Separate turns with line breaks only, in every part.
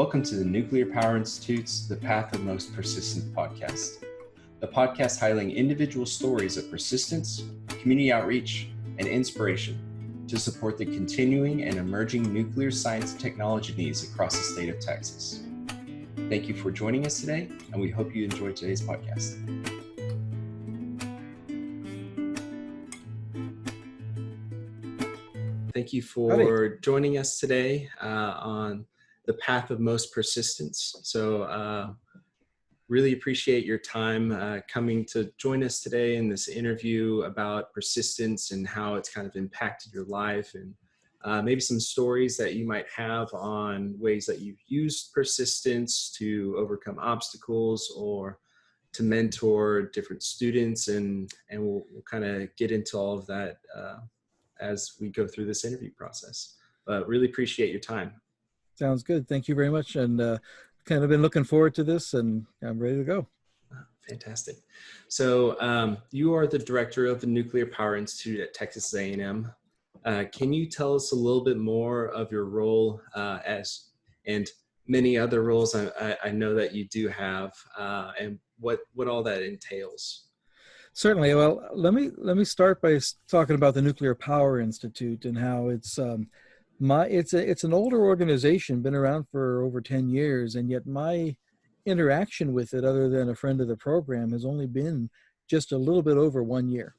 Welcome to the Nuclear Power Institute's The Path of Most Persistent podcast. The podcast highlighting individual stories of persistence, community outreach, and inspiration to support the continuing and emerging nuclear science and technology needs across the state of Texas. Thank you for joining us today, and we hope you enjoyed today's podcast. Thank you for joining us today on The Path of Most Persistence. So really appreciate your time coming to join us today in this interview about persistence and how it's kind of impacted your life, and maybe some stories that you might have on ways that you've used persistence to overcome obstacles or to mentor different students, and we'll kind of get into all of that as we go through this interview process. But really appreciate your time.
Sounds good. Thank you very much. And kind of been looking forward to this, and I'm ready to go.
Fantastic. So you are the director of the Nuclear Power Institute at Texas A&M. Can you tell us a little bit more of your role and many other roles I know that you do have, and what all that entails?
Certainly. Well, let me start by talking about the Nuclear Power Institute and how it's an older organization, been around for over 10 years, and yet my interaction with it, other than a friend of the program, has only been just a little bit over 1 year.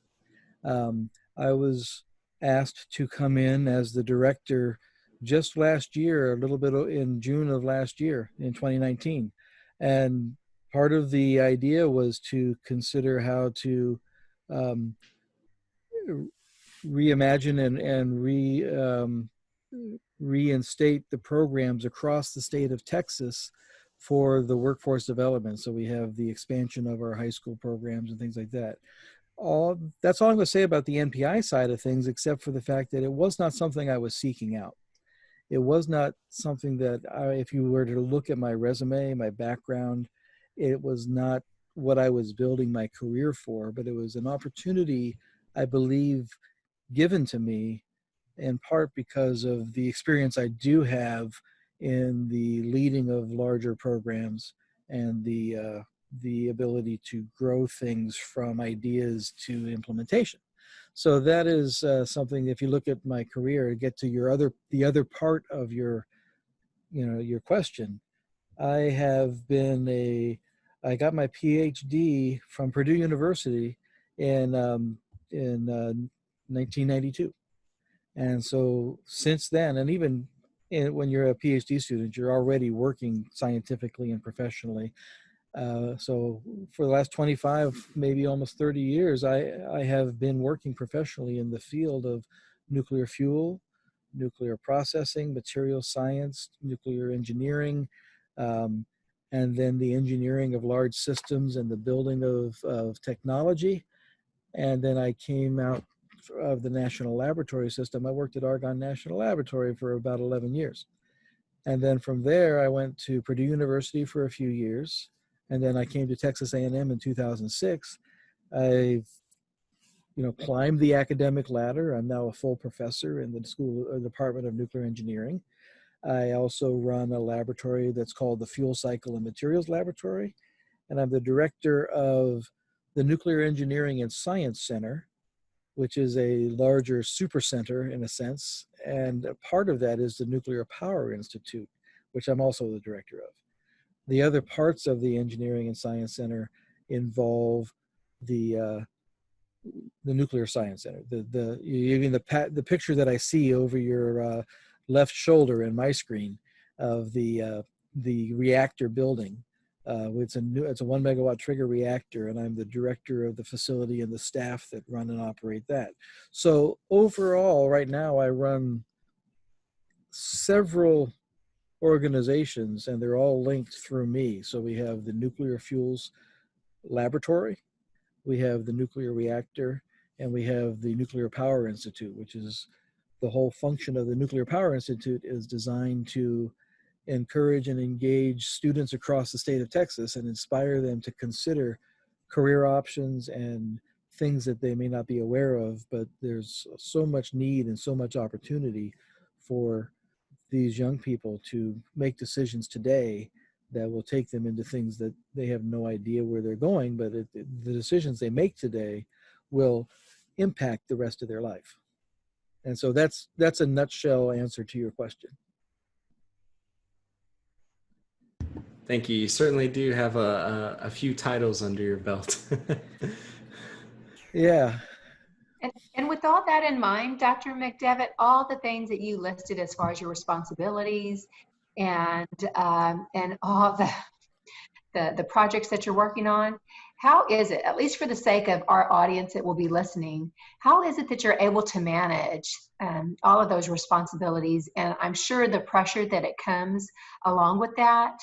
I was asked to come in as the director just last year, a little bit in June of last year, in 2019. And part of the idea was to consider how to reimagine and reinstate the programs across the state of Texas for the workforce development. So we have the expansion of our high school programs and things like that. That's all I'm going to say about the NPI side of things, except for the fact that it was not something I was seeking out. It was not something that if you were to look at my resume, my background, it was not what I was building my career for, but it was an opportunity, I believe, given to me in part because of the experience I do have in the leading of larger programs and the ability to grow things from ideas to implementation. So that is something, if you look at my career, to get to the other part of your question, I got my PhD from Purdue University in 1992. And so since then, and even when you're a PhD student, you're already working scientifically and professionally. So for the last 25, maybe almost 30 years, I have been working professionally in the field of nuclear fuel, nuclear processing, material science, nuclear engineering, and then the engineering of large systems and the building of technology. And then I came out of the National Laboratory System. I worked at Argonne National Laboratory for about 11 years. And then from there, I went to Purdue University for a few years. And then I came to Texas A&M in 2006. I've climbed the academic ladder. I'm now a full professor in the Department of Nuclear Engineering. I also run a laboratory that's called the Fuel Cycle and Materials Laboratory. And I'm the director of the Nuclear Engineering and Science Center, which is a larger supercenter in a sense. And a part of that is the Nuclear Power Institute, which I'm also the director of. The other parts of the Engineering and Science Center involve the Nuclear Science Center. The picture that I see over your left shoulder in my screen of the reactor building. It's a 1 megawatt trigger reactor, and I'm the director of the facility and the staff that run and operate that. So overall, right now, I run several organizations, and they're all linked through me. So we have the Nuclear Fuels Laboratory, we have the Nuclear Reactor, and we have the Nuclear Power Institute, which is the whole function of the Nuclear Power Institute is designed to encourage and engage students across the state of Texas and inspire them to consider career options and things that they may not be aware of, but there's so much need and so much opportunity for these young people to make decisions today that will take them into things that they have no idea where they're going, but the decisions they make today will impact the rest of their life. And so that's a nutshell answer to your question.
Thank you. You certainly do have a few titles under your belt.
Yeah.
And with all that in mind, Dr. McDeavitt, all the things that you listed as far as your responsibilities and all the projects that you're working on, how is it, at least for the sake of our audience that will be listening, how is it that you're able to manage all of those responsibilities? And I'm sure the pressure that it comes along with that,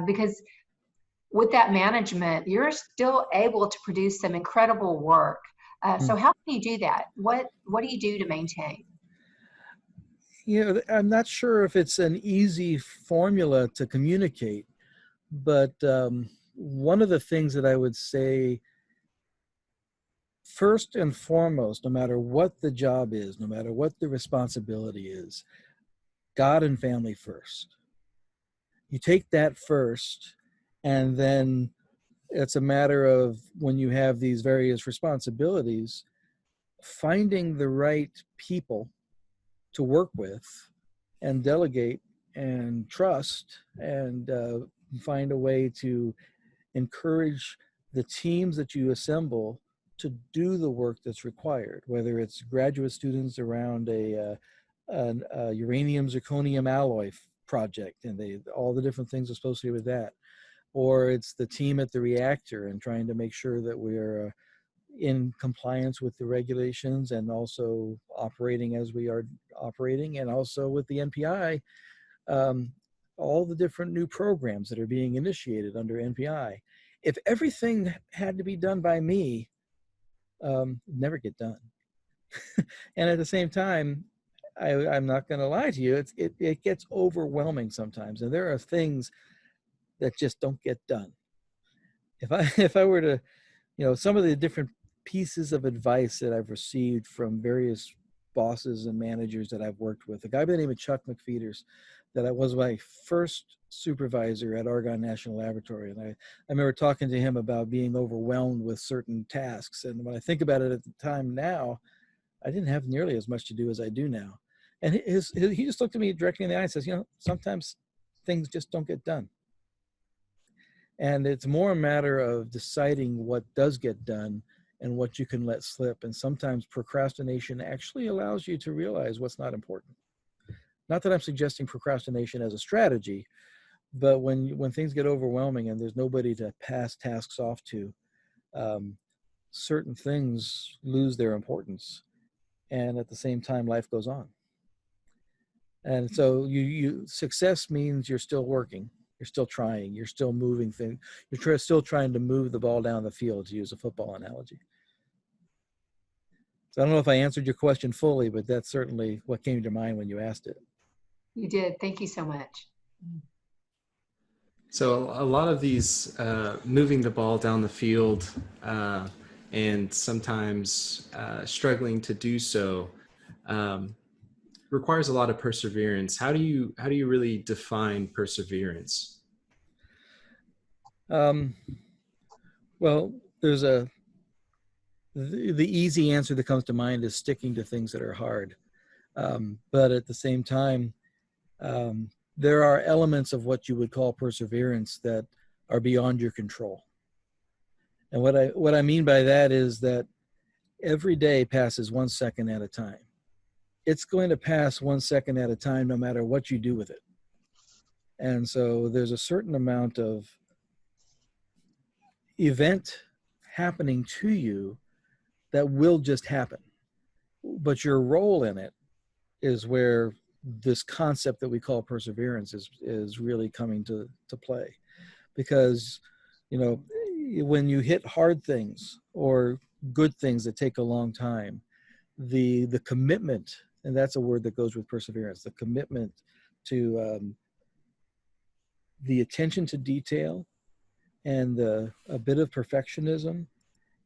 because with that management, you're still able to produce some incredible work. So how can you do that? What do you do to maintain?
You know, I'm not sure if it's an easy formula to communicate, but one of the things that I would say, first and foremost, no matter what the job is, no matter what the responsibility is, God and family first. You take that first, and then it's a matter of, when you have these various responsibilities, finding the right people to work with and delegate and trust, and find a way to encourage the teams that you assemble to do the work that's required, whether it's graduate students around a uranium zirconium alloy project and all the different things associated with that, or it's the team at the reactor and trying to make sure that we're in compliance with the regulations and also operating as we are operating, and also with the NPI, all the different new programs that are being initiated under NPI. If everything had to be done by me, it'd never get done. And at the same time, I'm not going to lie to you, it gets overwhelming sometimes, and there are things that just don't get done. If I were to, some of the different pieces of advice that I've received from various bosses and managers that I've worked with, a guy by the name of Chuck McPheeters, that was my first supervisor at Argonne National Laboratory. And I remember talking to him about being overwhelmed with certain tasks. And when I think about it at the time now, I didn't have nearly as much to do as I do now. And he just looked at me directly in the eye and says, sometimes things just don't get done. And it's more a matter of deciding what does get done and what you can let slip. And sometimes procrastination actually allows you to realize what's not important. Not that I'm suggesting procrastination as a strategy, but when things get overwhelming and there's nobody to pass tasks off to, certain things lose their importance. And at the same time, life goes on. And so success means you're still working. You're still trying. You're still moving things. You're still trying to move the ball down the field, to use a football analogy. So I don't know if I answered your question fully, but that's certainly what came to mind when you asked it.
You did. Thank you so much.
So a lot of these moving the ball down the field and sometimes struggling to do so requires a lot of perseverance. How do you really define perseverance?
Well, there's the easy answer that comes to mind is sticking to things that are hard. But at the same time, there are elements of what you would call perseverance that are beyond your control. And what I mean by that is that every day passes 1 second at a time. It's going to pass 1 second at a time no matter what you do with it. And so there's a certain amount of event happening to you that will just happen. But your role in it is where this concept that we call perseverance is really coming to play. Because, when you hit hard things or good things that take a long time, the commitment, and that's a word that goes with perseverance, the commitment to the attention to detail and a bit of perfectionism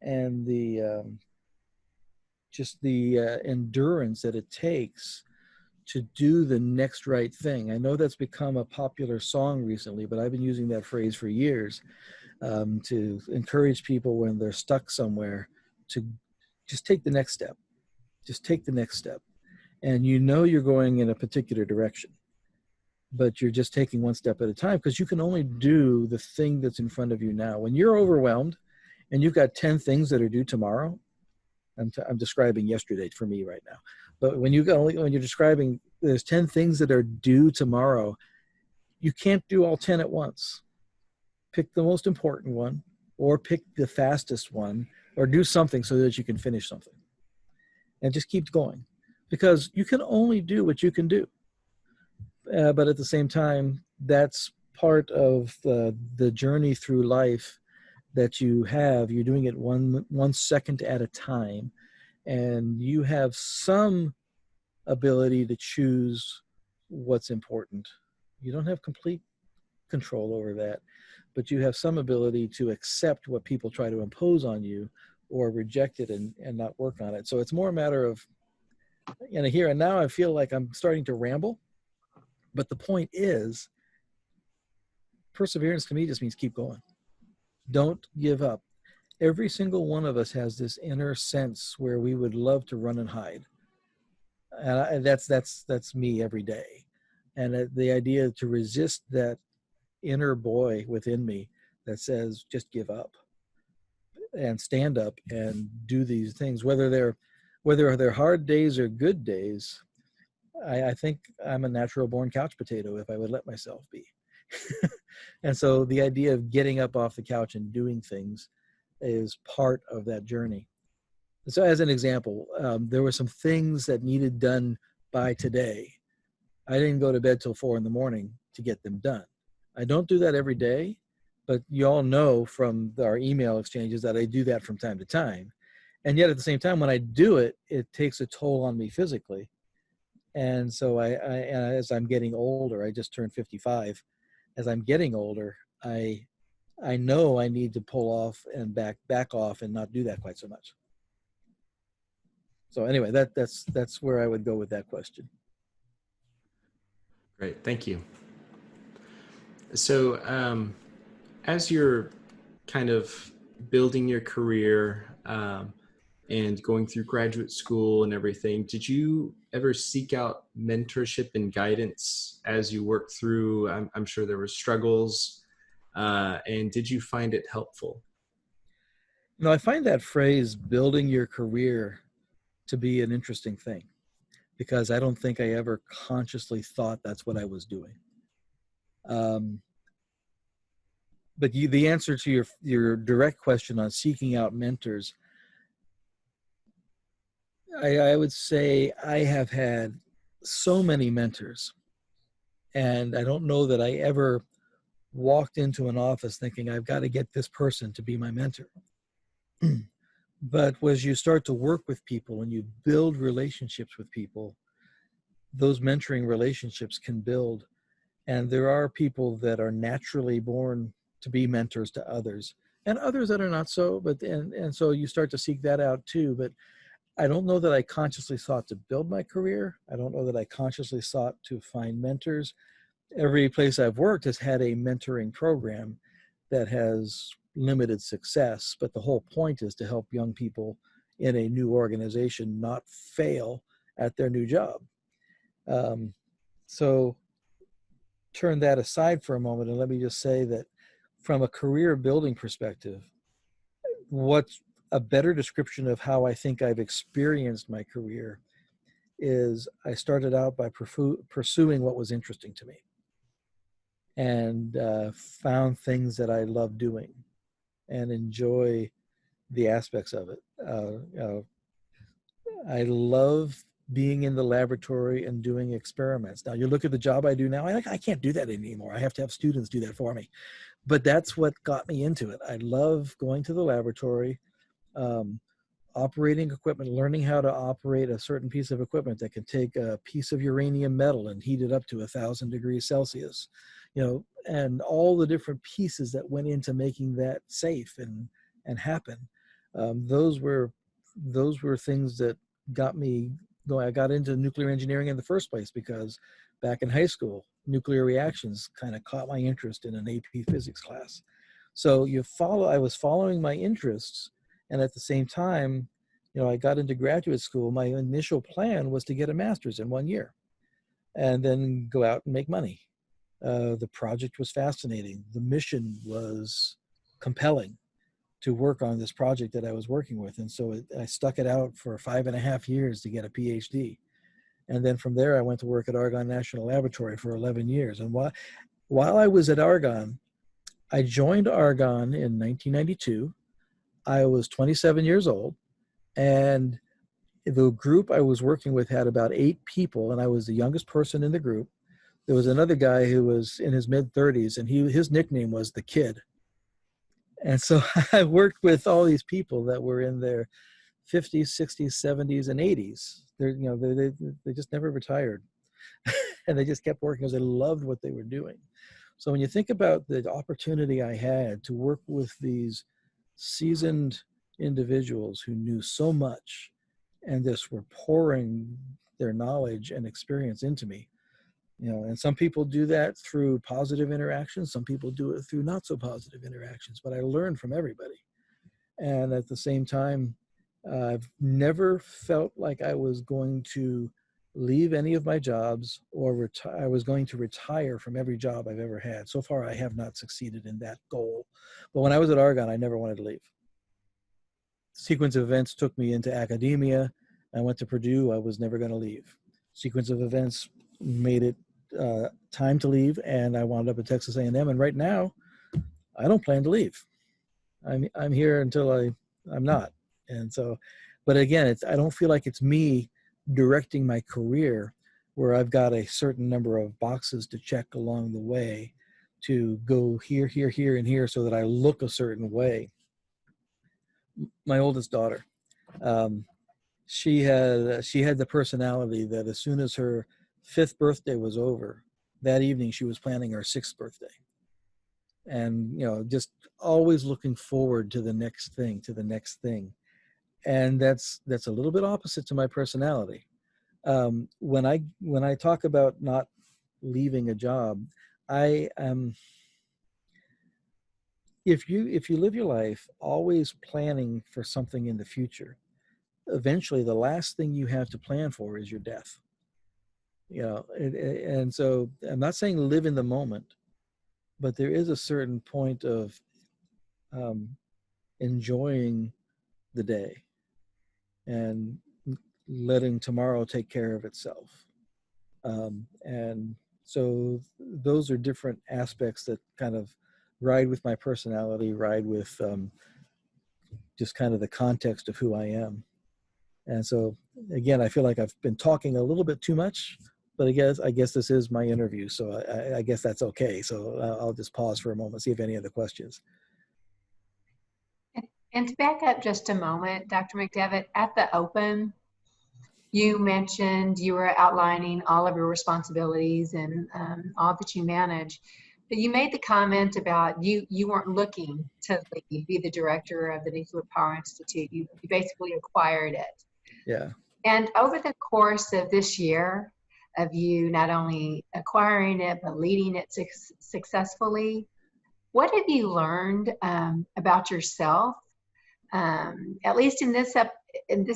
and the endurance that it takes to do the next right thing. I know that's become a popular song recently, but I've been using that phrase for years, to encourage people when they're stuck somewhere to just take the next step. Just take the next step. And you know you're going in a particular direction, but you're just taking one step at a time, because you can only do the thing that's in front of you now. When you're overwhelmed and you've got 10 things that are due tomorrow, I'm describing yesterday for me right now, but when you're describing there's 10 things that are due tomorrow, you can't do all 10 at once. Pick the most important one, or pick the fastest one, or do something so that you can finish something, and just keep going, because you can only do what you can do. But at the same time, that's part of the journey through life that you have. You're doing it one second at a time, and you have some ability to choose what's important. You don't have complete control over that, but you have some ability to accept what people try to impose on you, or reject it and not work on it. So it's more a matter of, here and now I feel like I'm starting to ramble, but the point is, perseverance to me just means keep going. Don't give up. Every single one of us has this inner sense where we would love to run and hide. And that's me every day. And the idea to resist that inner boy within me that says, just give up and stand up and do these things, whether they're hard days or good days. I think I'm a natural born couch potato if I would let myself be. And so the idea of getting up off the couch and doing things is part of that journey. So as an example, there were some things that needed done by today. I didn't go to bed till 4 a.m. to get them done. I don't do that every day, but you all know from our email exchanges that I do that from time to time. And yet at the same time, when I do it, it takes a toll on me physically. And so as I'm getting older, I just turned 55. As I'm getting older, I know I need to pull off and back off and not do that quite so much. So anyway, that's where I would go with that question.
Great, thank you. So as you're kind of building your career and going through graduate school and everything, did you ever seek out mentorship and guidance as you worked through? I'm sure there were struggles, and did you find it helpful?
I find that phrase, building your career, to be an interesting thing, because I don't think I ever consciously thought that's what I was doing. But the answer to your direct question on seeking out mentors, I would say I have had so many mentors, and I don't know that I ever walked into an office thinking I've got to get this person to be my mentor. But as you start to work with people and you build relationships with people, those mentoring relationships can build. And there are people that are naturally born to be mentors to others, and others that are not so, and so you start to seek that out too. But I don't know that I consciously sought to build my career. I don't know that I consciously sought to find mentors. Every place I've worked has had a mentoring program that has limited success, but the whole point is to help young people in a new organization not fail at their new job. So turn that aside for a moment, and let me just say that from a career building perspective, what's a better description of how I think I've experienced my career is I started out by pursuing what was interesting to me, and found things that I love doing and enjoy the aspects of it. I love being in the laboratory and doing experiments. Now, you look at the job I do now, I can't do that anymore. I have to have students do that for me. But that's what got me into it. I love going to the laboratory, operating equipment, learning how to operate a certain piece of equipment that can take a piece of uranium metal and heat it up to 1,000 degrees Celsius, and all the different pieces that went into making that safe and happen. Those were things that got me I got into nuclear engineering in the first place because back in high school, nuclear reactions kind of caught my interest in an AP physics class. So I was following my interests, and at the same time, I got into graduate school. My initial plan was to get a master's in 1 year and then go out and make money. The project was fascinating. The mission was compelling to work on this project that I was working with. And so I stuck it out for 5.5 years to get a PhD. And then from there, I went to work at Argonne National Laboratory for 11 years. And while I was at Argonne, I joined Argonne in 1992. I was 27 years old, and the group I was working with had about 8 people, and I was the youngest person in the group. There was another guy who was in his mid-30s, and his nickname was the Kid. And so I worked with all these people that were in their 50s, 60s, 70s, and 80s. They just never retired. And they just kept working because they loved what they were doing. So when you think about the opportunity I had to work with these seasoned individuals who knew so much and just were pouring their knowledge and experience into me, and some people do that through positive interactions. Some people do it through not so positive interactions, but I learned from everybody. And at the same time, I've never felt like I was going to leave any of my jobs or I was going to retire from every job I've ever had. So far, I have not succeeded in that goal. But when I was at Argonne, I never wanted to leave. Sequence of events took me into academia. I went to Purdue. I was never going to leave. Sequence of events made it time to leave, and I wound up at Texas A&M. And right now, I don't plan to leave. I'm here until I'm not. And so, but again, I don't feel like it's me directing my career where I've got a certain number of boxes to check along the way to go here, here, here, and here so that I look a certain way. My oldest daughter, she had the personality that as soon as her 5th birthday was over, that evening she was planning her 6th birthday. And, just always looking forward to the next thing. And that's a little bit opposite to my personality. When I talk about not leaving a job, I am, if you live your life always planning for something in the future, eventually the last thing you have to plan for is your death. And so I'm not saying live in the moment, but there is a certain point of enjoying the day and letting tomorrow take care of itself. And so those are different aspects that kind of ride with my personality, ride with just kind of the context of who I am. And so, again, I feel like I've been talking a little bit too much, but I guess this is my interview, so I guess that's okay. So I'll just pause for a moment, see if any other questions.
And to back up just a moment, Dr. McDeavitt, at the open, you mentioned you were outlining all of your responsibilities and all that you manage. But you made the comment about you weren't looking to be the director of the Nuclear Power Institute. You basically acquired it.
Yeah.
And over the course of this year, of you not only acquiring it, but leading it successfully, what have you learned about yourself? At least in this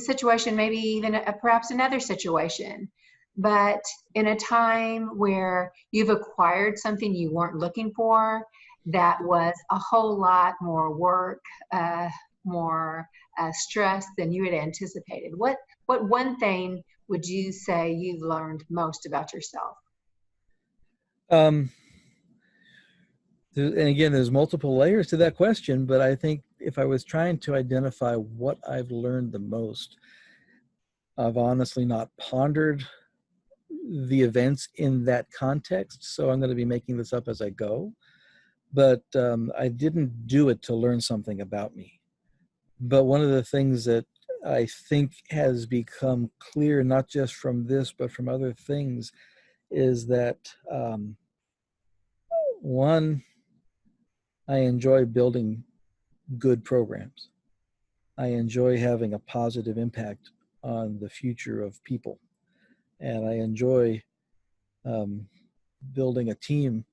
situation, maybe even perhaps another situation, but in a time where you've acquired something you weren't looking for, that was a whole lot more work, more stress than you had anticipated. What one thing would you say you learned most about yourself?
And again, there's multiple layers to that question, but I think if I was trying to identify what I've learned the most, I've honestly not pondered the events in that context, so I'm going to be making this up as I go. But I didn't do it to learn something about me. But one of the things that I think has become clear, not just from this, but from other things, is that one, I enjoy building good programs. I enjoy having a positive impact on the future of people. And I enjoy building a team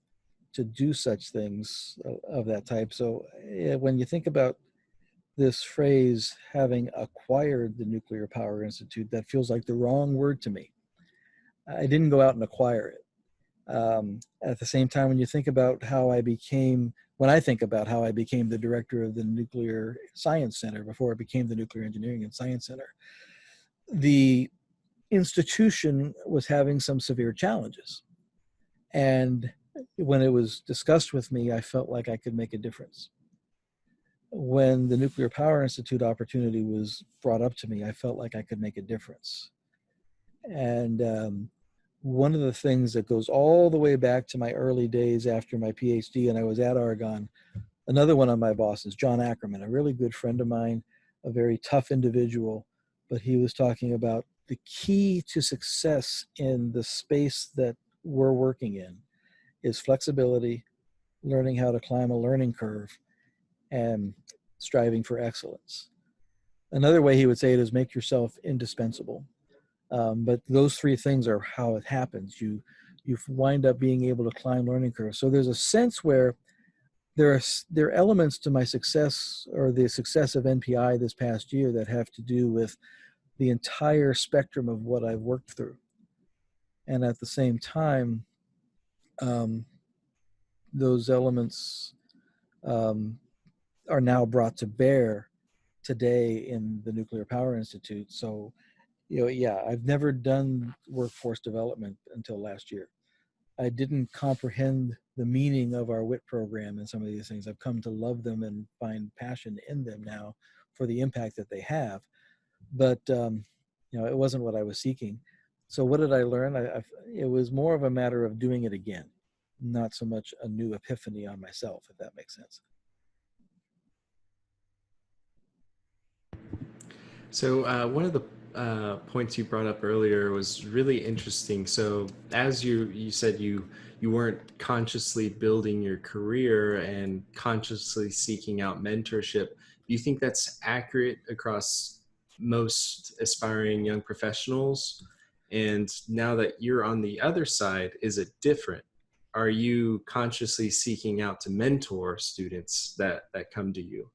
to do such things of that type. So when you think about this phrase, having acquired the Nuclear Power Institute, that feels like the wrong word to me. I didn't go out and acquire it. At the same time, when you think about how I became, when I think about how I became the director of the Nuclear Science Center before it became the Nuclear Engineering and Science Center, the institution was having some severe challenges. And when it was discussed with me, I felt like I could make a difference. When the Nuclear Power Institute opportunity was brought up to me, I felt like I could make a difference. And one of the things that goes all the way back to my early days after my PhD and I was at Argonne, another one of my bosses, John Ackerman, a really good friend of mine, a very tough individual, but he was talking about the key to success in the space that we're working in is flexibility, learning how to climb a learning curve, and striving for excellence. Another way he would say it is make yourself indispensable. But those three things are how it happens. You wind up being able to climb learning curves. So there's a sense where there are elements to my success or the success of NPI this past year that have to do with the entire spectrum of what I've worked through. And at the same time, those elements are now brought to bear today in the Nuclear Power Institute. So, yeah, I've never done workforce development until last year. I didn't comprehend the meaning of our WIT program and some of these things. I've come to love them and find passion in them now for the impact that they have. But, it wasn't what I was seeking. So what did I learn? It was more of a matter of doing it again, not so much a new epiphany on myself, if that makes sense.
So one of the points you brought up earlier was really interesting. So as you said, you weren't consciously building your career and consciously seeking out mentorship. Do you think that's accurate across most aspiring young professionals? And now that you're on the other side, is it different? Are you consciously seeking out to mentor students that come to you?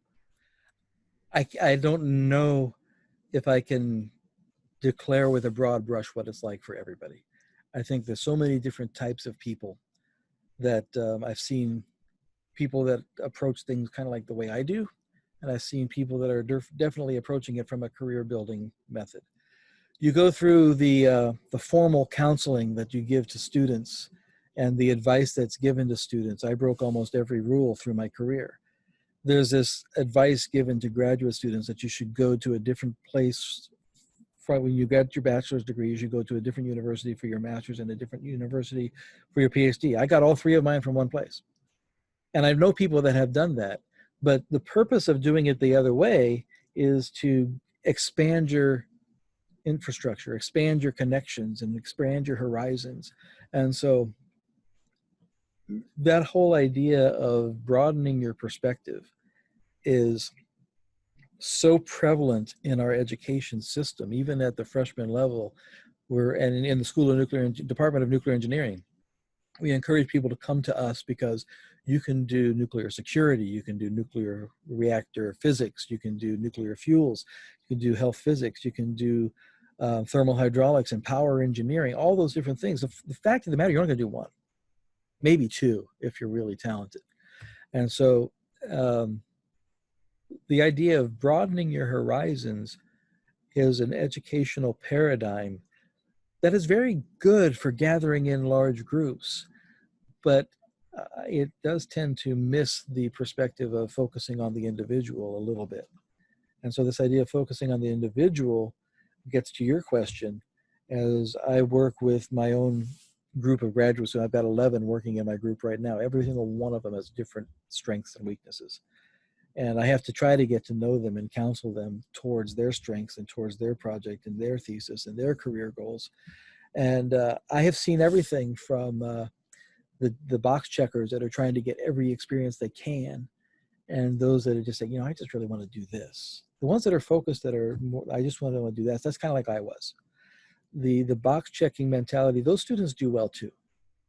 I don't know if I can declare with a broad brush what it's like for everybody. I think there's so many different types of people that I've seen people that approach things kind of like the way I do, and I've seen people that are definitely approaching it from a career building method. You go through the formal counseling that you give to students and the advice that's given to students. I broke almost every rule through my career. There's this advice given to graduate students that you should go to a different place. When you get your bachelor's degree, you should go to a different university for your master's and a different university for your PhD. I got all three of mine from one place. And I know people that have done that. But the purpose of doing it the other way is to expand your infrastructure, expand your connections, and expand your horizons. And so that whole idea of broadening your perspective is so prevalent in our education system, even at the freshman level. And in the Department of Nuclear Engineering, we encourage people to come to us because you can do nuclear security, you can do nuclear reactor physics, you can do nuclear fuels, you can do health physics, you can do thermal hydraulics and power engineering, all those different things. The fact of the matter, you're only going to do one, maybe two if you're really talented. And so the idea of broadening your horizons is an educational paradigm that is very good for gathering in large groups, but it does tend to miss the perspective of focusing on the individual a little bit. And so this idea of focusing on the individual gets to your question. As I work with my own group of graduates, so I've got 11 working in my group right now, every single one of them has different strengths and weaknesses. And I have to try to get to know them and counsel them towards their strengths and towards their project and their thesis and their career goals. And I have seen everything from the box checkers that are trying to get every experience they can and those that are just saying, I just really want to do this. The ones that are focused, that are more, I just want to do that. That's kind of like I was. The box checking mentality, those students do well too.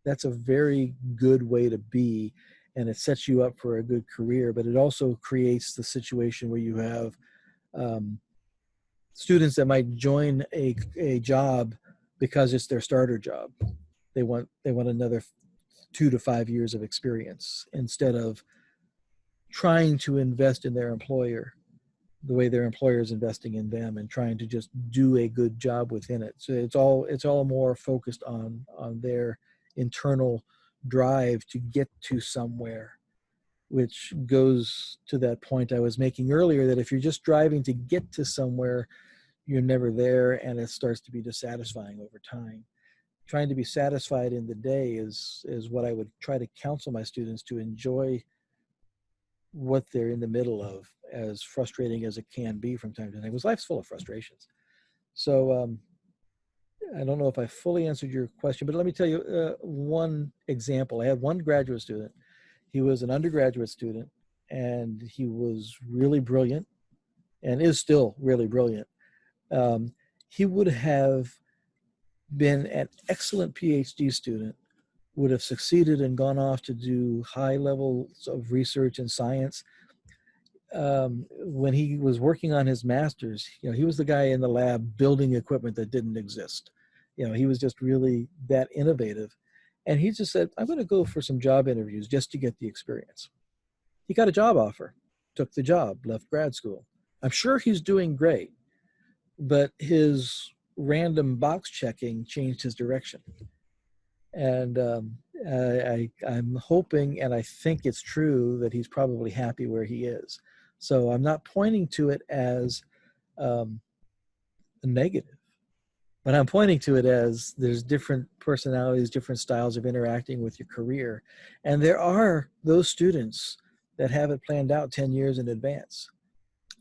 That's a very good way to be, and it sets you up for a good career, but it also creates the situation where you have students that might join a job because it's their starter job. They want another 2 to 5 years of experience instead of trying to invest in their employer the way their employer is investing in them, and trying to just do a good job within it. So it's all more focused on their internal drive to get to somewhere, which goes to that point I was making earlier, that if you're just driving to get to somewhere, you're never there, and it starts to be dissatisfying over time. Trying to be satisfied in the day is what I would try to counsel my students to enjoy what they're in the middle of, as frustrating as it can be from time to time, because life's full of frustrations. So I don't know if I fully answered your question, but let me tell you one example. I had one graduate student. He was an undergraduate student, and he was really brilliant, and is still really brilliant. He would have been an excellent PhD student, would have succeeded and gone off to do high levels of research and science. When he was working on his master's, he was the guy in the lab building equipment that didn't exist. He was just really that innovative. And he just said, I'm going to go for some job interviews just to get the experience. He got a job offer, took the job, left grad school. I'm sure he's doing great, but his random box checking changed his direction. And I'm hoping, and I think it's true, that he's probably happy where he is. So I'm not pointing to it as a negative, but I'm pointing to it as there's different personalities, different styles of interacting with your career. And there are those students that have it planned out 10 years in advance.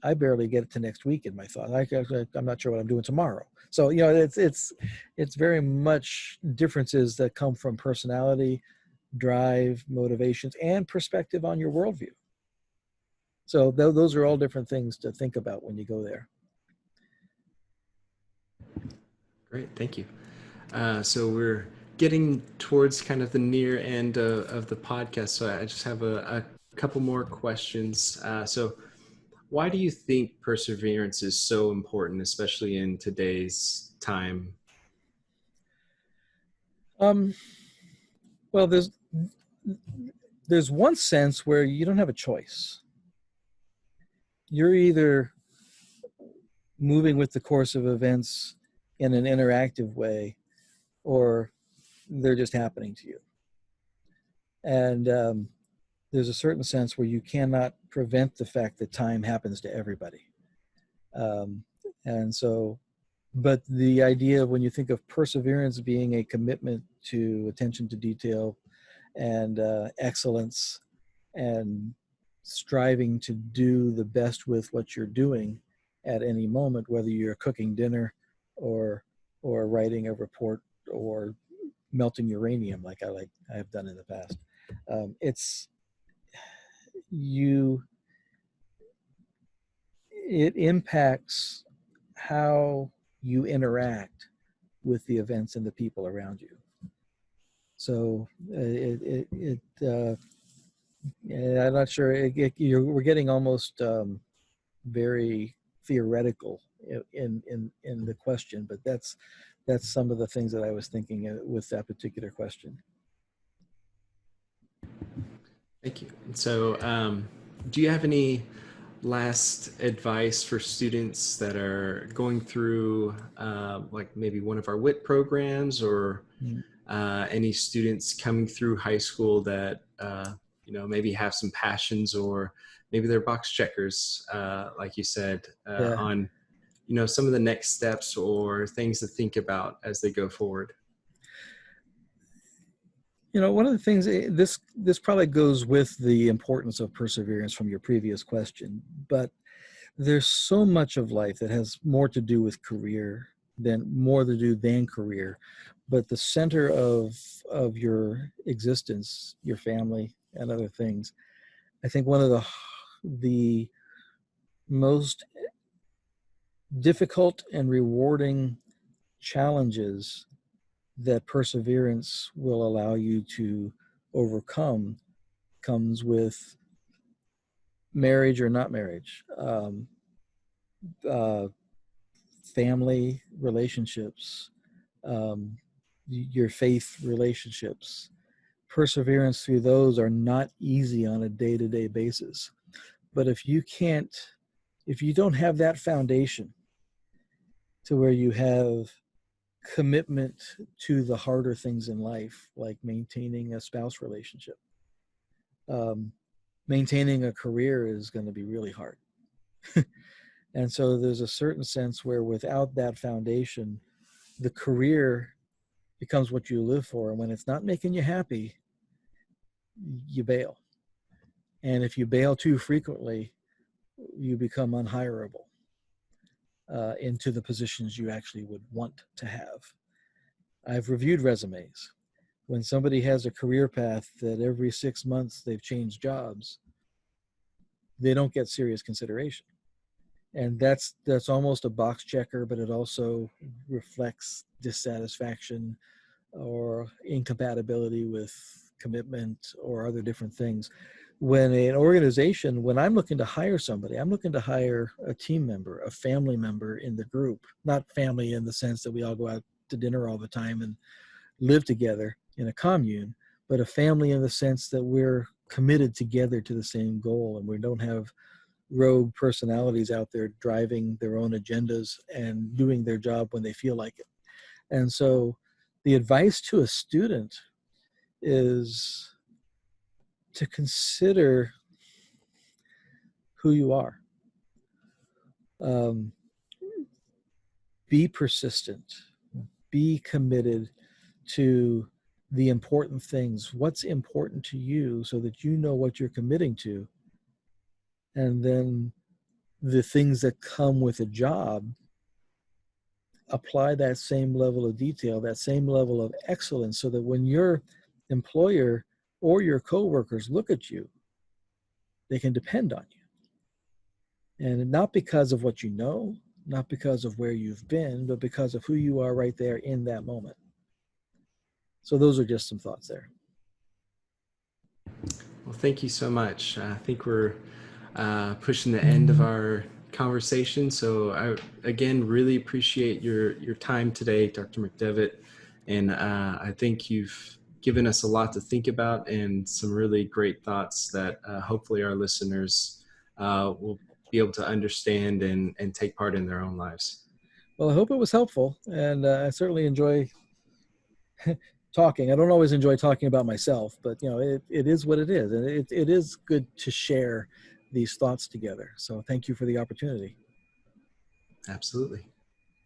I barely get it to next week in my thought. I'm not sure what I'm doing tomorrow. So, it's very much differences that come from personality, drive, motivations, and perspective on your worldview. So those are all different things to think about when you go there.
Great, thank you. So we're getting towards kind of the near end of the podcast. So I just have a couple more questions. So why do you think perseverance is so important, especially in today's time?
Well, there's one sense where you don't have a choice. You're either moving with the course of events in an interactive way, or they're just happening to you. And there's a certain sense where you cannot prevent the fact that time happens to everybody. And so, but the idea of, when you think of perseverance being a commitment to attention to detail and excellence, and striving to do the best with what you're doing at any moment, whether you're cooking dinner or writing a report or melting uranium like I have done in the past. It impacts how you interact with the events and the people around you. So I'm not sure. We're getting almost very theoretical in the question, but that's some of the things that I was thinking with that particular question.
Thank you. So, do you have any last advice for students that are going through, like maybe one of our WIT programs, or any students coming through high school that maybe have some passions, or maybe they're box checkers, like you said, on some of the next steps or things to think about as they go forward?
One of the things, this probably goes with the importance of perseverance from your previous question, but there's so much of life that has more to do with career than career. But the center of your existence, your family and other things, I think one of the the most difficult and rewarding challenges that perseverance will allow you to overcome comes with marriage or not marriage, family relationships, your faith relationships. Perseverance through those are not easy on a day-to-day basis. But if you don't have that foundation to where you have commitment to the harder things in life, like maintaining a spouse relationship, maintaining a career is going to be really hard. And so there's a certain sense where without that foundation, the career becomes what you live for. And when it's not making you happy, you bail. And if you bail too frequently, you become unhireable into the positions you actually would want to have. I've reviewed resumes. When somebody has a career path that every 6 months they've changed jobs, they don't get serious consideration. And that's almost a box checker, but it also reflects dissatisfaction or incompatibility with commitment or other different things. When I'm looking to hire somebody, I'm looking to hire a team member, a family member in the group, not family in the sense that we all go out to dinner all the time and live together in a commune, but a family in the sense that we're committed together to the same goal and we don't have rogue personalities out there driving their own agendas and doing their job when they feel like it. And so the advice to a student is to consider who you are. Be persistent. Be committed to the important things. What's important to you so that you know what you're committing to. And then the things that come with a job, apply that same level of detail, that same level of excellence, so that when your employer or your coworkers look at you, they can depend on you. And not because of what you know, not because of where you've been, but because of who you are right there in that moment. So those are just some thoughts there.
Well, thank you so much. I think we're pushing the end of our conversation. So I, again, really appreciate your time today, Dr. McDeavitt. And I think you've given us a lot to think about and some really great thoughts that hopefully our listeners will be able to understand and take part in their own lives.
Well, I hope it was helpful. And I certainly enjoy talking. I don't always enjoy talking about myself, but it is what it is. And it is good to share these thoughts together. So thank you for the opportunity.
Absolutely.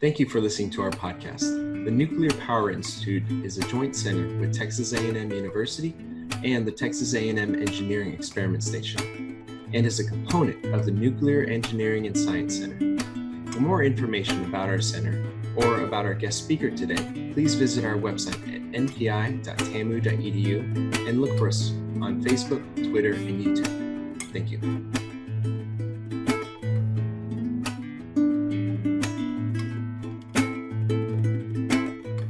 Thank you for listening to our podcast. The Nuclear Power Institute is a joint center with Texas A&M University and the Texas A&M Engineering Experiment Station, and is a component of the Nuclear Engineering and Science Center. For more information about our center or about our guest speaker today, please visit our website at npi.tamu.edu and look for us on Facebook, Twitter, and YouTube. Thank you.